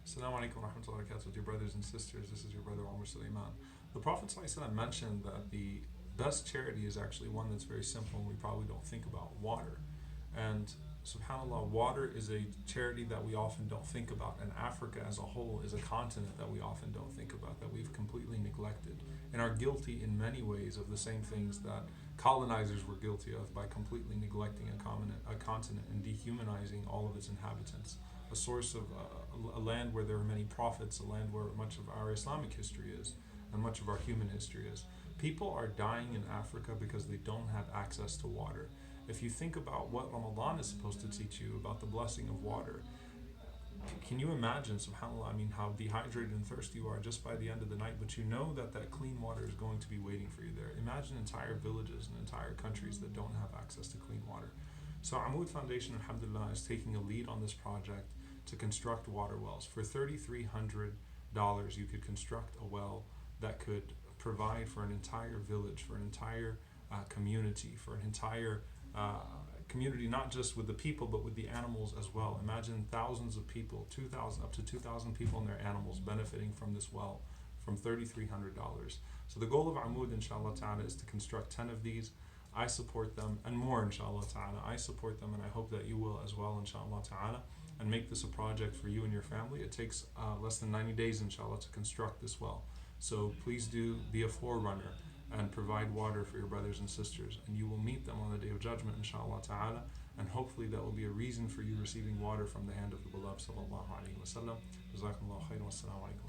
Assalamu alaikum wa rahmatullahi wa barakatuh. Dear brothers and sisters, this is your brother Umar Sulaiman. The Prophet ﷺ mentioned that the best charity is actually one that's very simple and we probably don't think about: water. And subhanAllah, water is a charity that we often don't think about, and Africa as a whole is a continent that we often don't think about, that we've completely neglected, and are guilty in many ways of the same things that colonizers were guilty of by completely neglecting a continent and dehumanizing all of its inhabitants. A source of a land where there are many prophets, a land where much of our Islamic history is, and much of our human history is. People are dying in Africa because they don't have access to water. If you think about what Ramadan is supposed to teach you about the blessing of water, can you imagine, subhanAllah, how dehydrated and thirsty you are just by the end of the night, but you know that that clean water is going to be waiting for you there. Imagine entire villages and entire countries that don't have access to clean water. So Amoud Foundation, alhamdulillah, is taking a lead on this project to construct water wells. For $3,300, you could construct a well that could provide for an entire village, for an entire community, for an entire community, not just with the people but with the animals as well. Imagine thousands of people, 2,000 up to 2,000 people and their animals benefiting from this well from $3,300. So the goal of Amoud, inshaAllah ta'ala, is to construct 10 of these. I support them and more, inshaAllah ta'ala. I support them and I hope that you will as well, inshaAllah ta'ala, and make this a project for you and your family. It takes less than 90 days, inshaAllah, to construct this well. So please do be a forerunner and provide water for your brothers and sisters, and you will meet them on the Day of Judgment, inshaAllah ta'ala, and hopefully that will be a reason for you receiving water from the hand of the beloved sallallahu alayhi wa sallam. Jazakumullahu khairan wa assalamu alaikum.